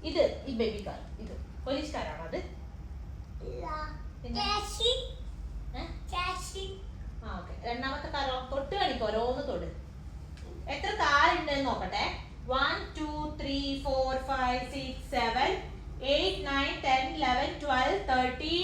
ഇത് ഈ baby car, ഇത് പോലീസ് കാറാണോ അത്? രണ്ടാമത്തെ കാറോ? തൊട്ട് കാണിക്കോ, ഓരോന്ന് തൊട്. എത്ര കാറുണ്ട് നോക്കട്ടെ. 1 2 3 4 5 6 7 8 9 10 11 12 13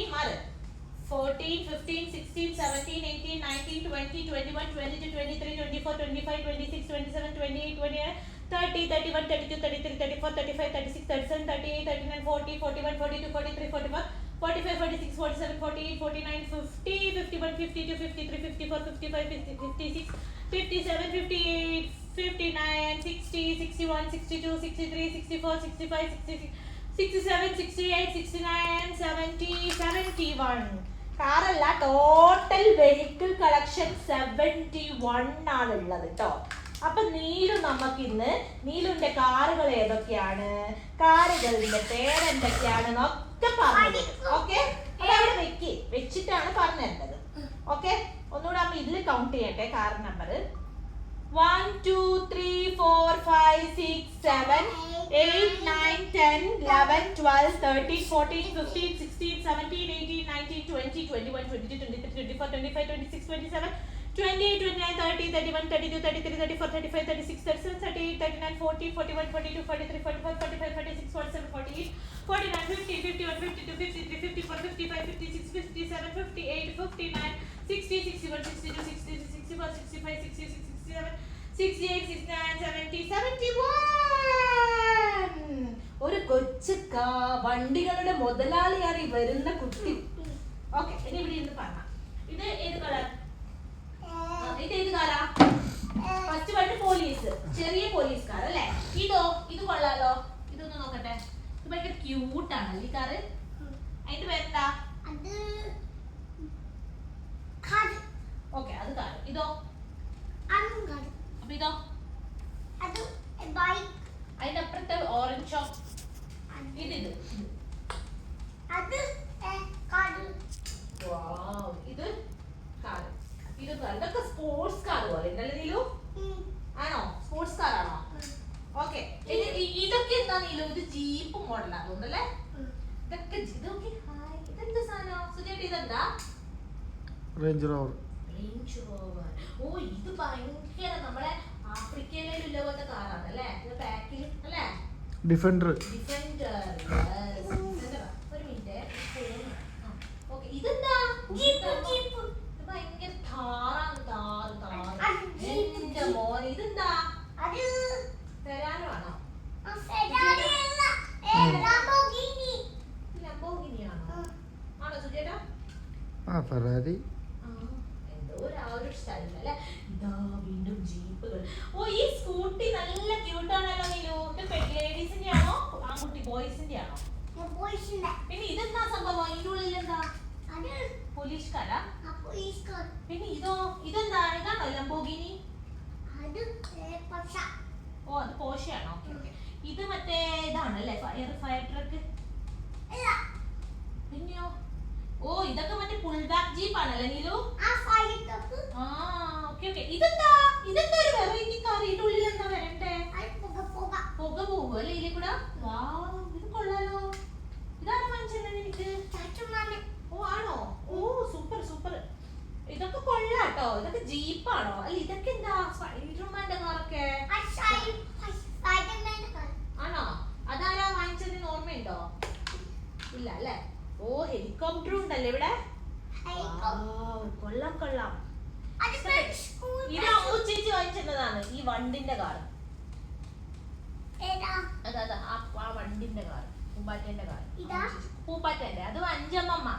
14 15 16 17 18 19 20 21 22 23 24 25 26 27 28 29 30 31 32 33 34 35 36 37 38 39 40 41 42 43 44 45 46 47 48 49 50 51 52 53 54 55 56 57 58 59 60 61 62 63 64 65 66 67 68 69 70 71. കാറല്ല, ടോട്ടൽ വെഹിക്കിൾ കളക്ഷൻ 71 ആണുള്ളത് കേട്ടോ. അപ്പൊ നീലു നമുക്ക് ഇന്ന് നീലുവിന്റെ കാറുകൾ ഏതൊക്കെയാണ്, കാറുകളുടെ പേരെന്തൊക്കെയാണെന്നൊക്കെ പറഞ്ഞു. ഓക്കെ, അതവിടെ വെച്ചിട്ടാണ് പറഞ്ഞു തരേണ്ടത്. ഓക്കെ, ഒന്നുകൂടെ അമ്മ ഇതിൽ കൗണ്ട് ചെയ്യട്ടെ. Car number 1 2 3 4 5 6 7 8 9 10 11 12 13 14 15 16 17 18 19 20 21 22 23 24 25 26 27 28 29 30 31 32 33 34 35 36 37 38 39 40 41 42 43 44 45 46 47 48 49 50 51 52 53 54 55 56 57 58 59 60 61 62 63 64 65 66 67 68 69 70 71. ഒരു കൊച്ചു വണ്ടികളുടെ മുതലാളിയാണ് ഈ വരുന്ന കുട്ടി. ഓക്കെ, ഇനി ഇവിടെ ഇരുന്ന് പറഞ്ഞ ഇത് ഏത് കളർ? ഇത് ഏത് കാറാ? ഫസ്റ്റ് വണ്ടി പോലീസ്, ചെറിയ പോലീസ് കാർ അല്ലേ? ഇതോ? ഇത് കൊള്ളാലോ. ഇതൊന്ന് നോക്കട്ടെ. ഇത് ഭയങ്കര ക്യൂട്ടാണല്ലേ ഈ കാറ്. അതിന്റെ പേരെന്താ? ഓക്കെ, അത് കാർ. ഇതോ? അപ്പൊ ഇതോ? അതിന്റെ അപ്പുറത്തെ ഓറഞ്ചോ? ഇത് ഇത് ഇത് കാർ. ഇത് ഇതൊക്കെ സ്പോർട്സ് കാർ പോലെ ഉണ്ടല്ലേ നീലു? ആണോ? സ്പോർട്സ് കാർ ആണോ? ഓക്കെ, ഇതൊക്കെ എന്താ നീലു? ഇത് ജീപ്പ് മോഡലാ തോന്നുന്നല്ലേ? ഇതൊക്കെ ഇതെന്താ സാധനം സുജേട്ട്? ഇതെന്താ? Range rover. ഓ, ഇത് ഭയങ്കര നമ്മളെ ആഫ്രിക്കയിലുള്ള പോലത്തെ കാറാണ് അല്ലേ? ഇത് പാക്കിൽ അല്ലേ? ഡിഫൻഡർ. ഒരു മിനിറ്റ്. ഓക്കെ, ഇതെന്താ? ഭയങ്കര എന്റെ മോൻ, ഇതെന്താ? ഫെരാനോ ആണോ? ലംബോർഗിനിയാണോ? ആണോ സുജേട്ടാ? ഫെറാരി. ഒരു സ്റ്റൈൽ അല്ലേ? ഇതാ വീണ്ടും ജീപ്പുകൾ. ഓ, ഈ സ്കൂട്ടി നല്ല ക്യൂട്ടാണല്ലോ നീലു. ഇത് ലേഡീസിന്റെ ആണോ ആൺകുട്ടി ബോയ്സിന്റെ ആണോ? പിന്നെ ഇതെന്താ സംഭവം? ഇതിന്റെ ഉള്ളിൽ എന്താ? പോലീസ് കാരാ? പിന്നെ ഇതെന്താ? ഇതാണോ ലംബോർഗിനി? ഓ, അത് പോർഷെയാണോ? Okay okay. ഇത് മറ്റേ ഇതാണല്ലേ ഫയർ ട്രക്ക്? പിന്നെയോ? ഓ, ഇതൊക്കെ മറ്റേ പുൾ ബാക്ക് ജീപ്പ് ആണല്ലേ നീലു? ആ, ഓക്കെ ഓക്കെ. ഇതെന്താ ഒരു വെറൈറ്റി കാർ. ഇതിന്റെ ഉള്ളിൽ എന്താ വരണ്ടേ? പുക പോകും അല്ലേ ഇതിലെ കൂടെ? വാവ്, ഇത് കൊള്ളാലോ. ഇതാണ് വാങ്ങിച്ചത് എനിക്ക്. ഓ, ആണോ? ഓ, സൂപ്പർ സൂപ്പർ. ഇതൊക്കെ കൊള്ളാട്ടോ. ഇതൊക്കെ ജീപ്പാണോ? അല്ല, ഇതൊക്കെ എന്താ? സ്പൈഡർമാന്റെ കാറൊക്കെ ആണോ? അതാരാ വാങ്ങിച്ചതിന് ഓർമ്മയുണ്ടോ? ഇല്ല അല്ലേ? ഓ, ഹെലികോപ്റ്ററും ഉണ്ടല്ലേ ഇവിടെ? കൊള്ളാം കൊള്ളാം. ഇത് അമ്മു ചേച്ചി വാങ്ങിച്ചതാണ് ഈ വണ്ടിന്റെ കാർ. അതാ ആ വണ്ടിന്റെ കാർ, പൂമ്പാറ്റേന്റെ കാർ. പൂമ്പാറ്റേന്റെ അത് അഞ്ചമ്മമ്മ.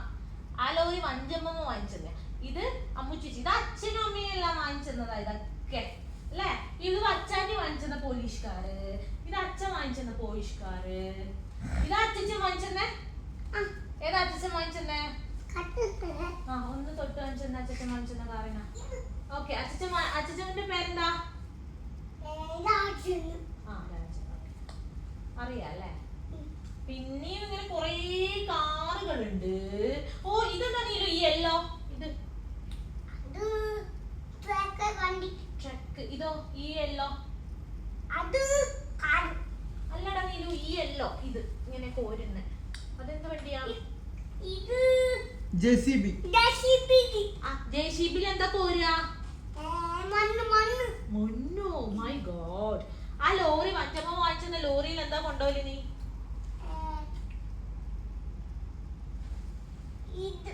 ആ ലോറി അഞ്ചമ്മമ്മ വാങ്ങിച്ചത്. ഇത് അമ്മു ചേച്ചി. ഇത് അച്ഛനും അമ്മയും എല്ലാം വാങ്ങിച്ചതാ ഇതൊക്കെ അല്ലേ? ഇത് അച്ഛാന്റെ വാങ്ങിച്ചെന്ന പോലീസ് കാറ്. ഇത് അച്ഛൻ വാങ്ങിച്ചെന്ന പോലീസ് കാറ്. ഇത് അച്ഛൻ വാങ്ങിച്ചെന്നേ. ഏതാ അച്ഛൻ വാങ്ങിച്ചെന്നേ? ഒന്ന് തൊട്ട് വാങ്ങിച്ചെന്ന അച്ഛൻ വാങ്ങിച്ചെന്ന കാറിനാ. ഓക്കെ, അച്ഛന്റെ പേരെന്താ? അറിയാം അല്ലേ? പിന്നെയും ഇങ്ങനെ കൊറേ കാറുകളുണ്ട്. ഓ, ഇതെന്താ നീലു ഈ യെല്ലോ? ഇത് ട്രക്ക്. ഇതോ ഈ യെല്ലോ? അല്ലടാ നീ നീലു ഈ യെല്ലോ ഇത് ഇങ്ങനെ കോരുന്നെ അതെന്ത് വണ്ടിയാ ഇത് JCB. JCB എന്താ കോരുക മണ്ണ് മണ്ണോ മൈ ഗോഡ് ആ ലോറി മറ്റമ്മ വാങ്ങിച്ചെന്ന ലോറിയിൽ എന്താ കൊണ്ടുപോയില്ല നീ ഇത്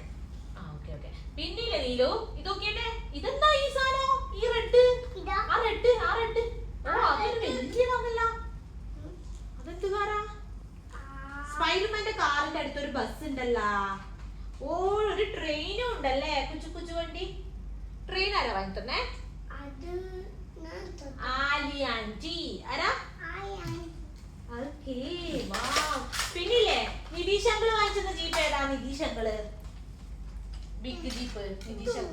ഓക്കെ പിന്നില്ലേ നീലു ഇതൊക്കെ ഇതെന്താ ഈ സാധനം ഈ റെഡ് ഇതാ ആ റെഡ് ഓ അതൊരു വലിയതാണല്ല അതെന്ത് കാറാ സ്പൈഡർമാന്റെ കാറിന്റെ അടുത്തൊരു ബസ് ഉണ്ടല്ലോ ഓ ഒരു ട്രെയിനും ഉണ്ടല്ലേ കുച്ചു വണ്ടി ട്രെയിൻ ആരാ വാങ്ങി തന്നെ അത് ഞാൻ ആലിയാൻറ്റി ആരാ ആയാണ് ഓക്കേ വാവ് പിന്നില്ലേ നിതീഷ് അങ്കിള് വാങ്ങിച്ചെന്ന ജീപ്പ് ഏതാ Nitish uncle big jeep Nitish